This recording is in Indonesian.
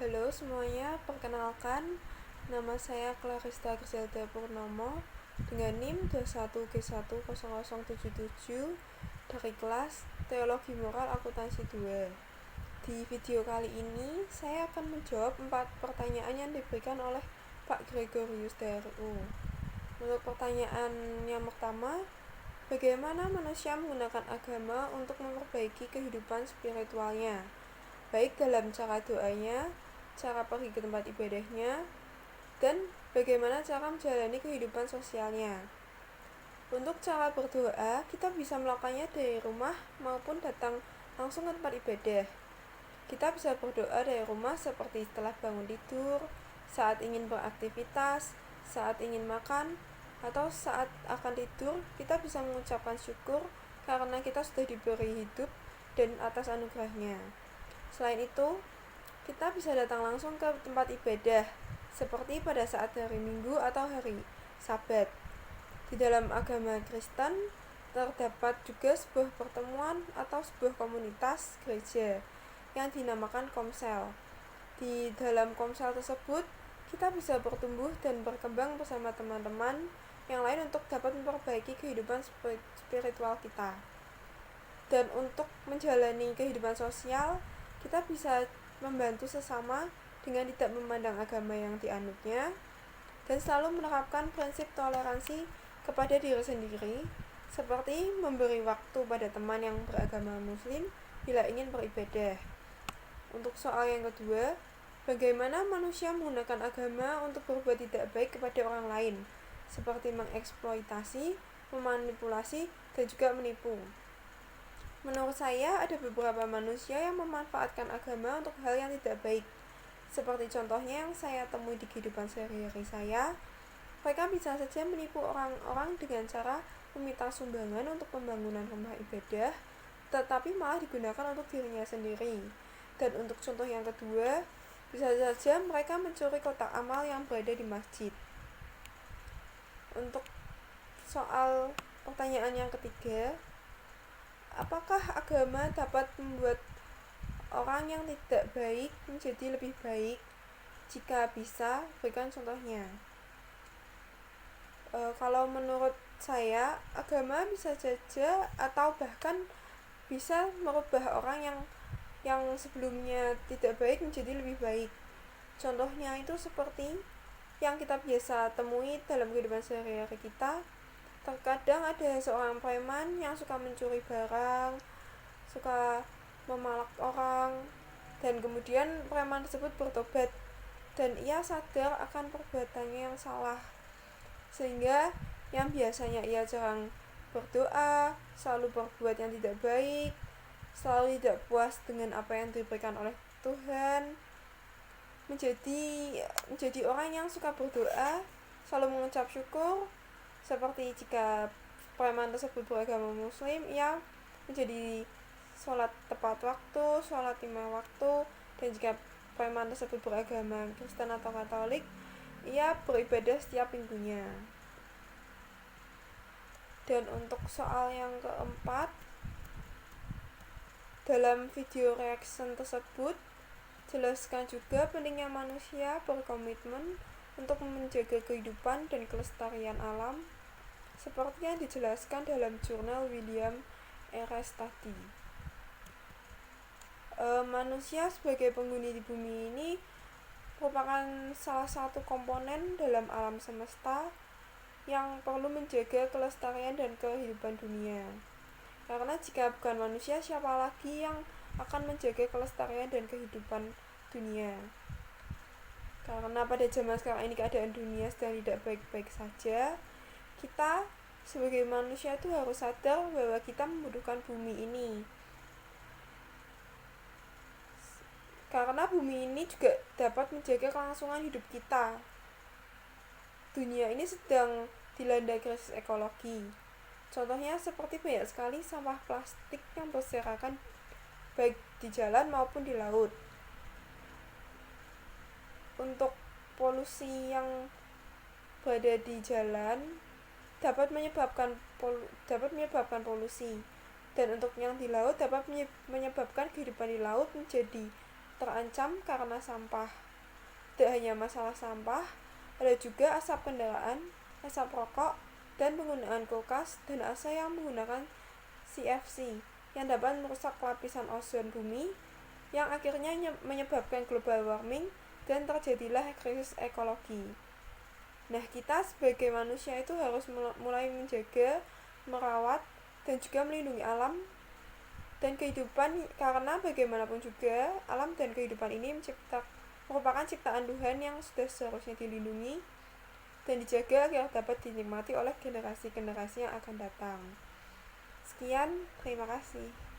Halo semuanya, perkenalkan nama saya Clarista Griselda Purnomo dengan NIM 21G10077 dari kelas Teologi Moral Akuntansi 2. Di video kali ini, saya akan menjawab 4 pertanyaan yang diberikan oleh Pak Gregorius DRU. Untuk pertanyaan yang pertama, bagaimana manusia menggunakan agama untuk memperbaiki kehidupan spiritualnya, baik dalam cara doanya, cara pergi ke tempat ibadahnya, dan bagaimana cara menjalani kehidupan sosialnya. Untuk cara berdoa, kita bisa melakukannya dari rumah maupun datang langsung ke tempat ibadah. Kita bisa berdoa dari rumah seperti setelah bangun tidur, saat ingin beraktivitas, saat ingin makan, atau saat akan tidur. Kita bisa mengucapkan syukur karena kita sudah diberi hidup dan atas anugerahnya. Selain itu, kita bisa datang langsung ke tempat ibadah, seperti pada saat hari Minggu atau hari Sabat. Di dalam agama Kristen, terdapat juga sebuah pertemuan atau sebuah komunitas gereja yang dinamakan komsel. Di dalam komsel tersebut, kita bisa bertumbuh dan berkembang bersama teman-teman yang lain untuk dapat memperbaiki kehidupan spiritual kita. Dan untuk menjalani kehidupan sosial, kita bisa membantu sesama dengan tidak memandang agama yang dianutnya dan selalu menerapkan prinsip toleransi kepada diri sendiri, seperti memberi waktu pada teman yang beragama muslim bila ingin beribadah. Untuk soal yang kedua, bagaimana manusia menggunakan agama untuk berbuat tidak baik kepada orang lain, seperti mengeksploitasi, memanipulasi, dan juga menipu. Menurut saya, ada beberapa manusia yang memanfaatkan agama untuk hal yang tidak baik. Seperti contohnya yang saya temui di kehidupan sehari-hari saya, mereka bisa saja menipu orang-orang dengan cara meminta sumbangan untuk pembangunan rumah ibadah, tetapi malah digunakan untuk dirinya sendiri. Dan untuk contoh yang kedua, bisa saja mereka mencuri kotak amal yang berada di masjid. Untuk soal pertanyaan yang ketiga, apakah agama dapat membuat orang yang tidak baik menjadi lebih baik? Jika bisa, berikan contohnya. Kalau menurut saya, agama bisa saja atau bahkan bisa merubah orang yang sebelumnya tidak baik menjadi lebih baik. Contohnya itu seperti yang kita biasa temui dalam kehidupan sehari-hari kita. Terkadang ada seorang preman yang suka mencuri barang, suka memalak orang, dan kemudian preman tersebut bertobat dan ia sadar akan perbuatannya yang salah, sehingga yang biasanya ia jarang berdoa, selalu berbuat yang tidak baik, selalu tidak puas dengan apa yang diberikan oleh Tuhan, menjadi orang yang suka berdoa, selalu mengucap syukur. Seperti jika preman tersebut beragama muslim, ia menjadi sholat tepat waktu, sholat 5 waktu. Dan jika preman tersebut beragama Kristen atau Katolik, ia beribadah setiap minggunya. Dan untuk soal yang keempat, dalam video reaction tersebut jelaskan juga pentingnya manusia berkomitmen untuk menjaga kehidupan dan kelestarian alam, seperti yang dijelaskan dalam jurnal William R.S. tadi. Manusia sebagai penghuni di bumi ini merupakan salah satu komponen dalam alam semesta yang perlu menjaga kelestarian dan kehidupan dunia. Karena jika bukan manusia, siapa lagi yang akan menjaga kelestarian dan kehidupan dunia? Karena pada zaman sekarang ini keadaan dunia sedang tidak baik-baik saja, kita sebagai manusia itu harus sadar bahwa kita membutuhkan bumi ini. Karena bumi ini juga dapat menjaga kelangsungan hidup kita. Dunia ini sedang dilanda krisis ekologi. Contohnya seperti banyak sekali sampah plastik yang berserakan baik di jalan maupun di laut. Untuk polusi yang berada di jalan dapat menyebabkan polusi, dan untuk yang di laut dapat menyebabkan kehidupan di laut menjadi terancam karena sampah. Tidak hanya masalah sampah, ada juga asap kendaraan, asap rokok, dan penggunaan kulkas dan AC yang menggunakan CFC yang dapat merusak lapisan ozon bumi yang akhirnya menyebabkan global warming dan terjadilah krisis ekologi. Nah, kita sebagai manusia itu harus mulai menjaga, merawat, dan juga melindungi alam dan kehidupan, karena bagaimanapun juga alam dan kehidupan ini merupakan ciptaan Tuhan yang sudah seharusnya dilindungi dan dijaga agar dapat dinikmati oleh generasi-generasi yang akan datang. Sekian, terima kasih.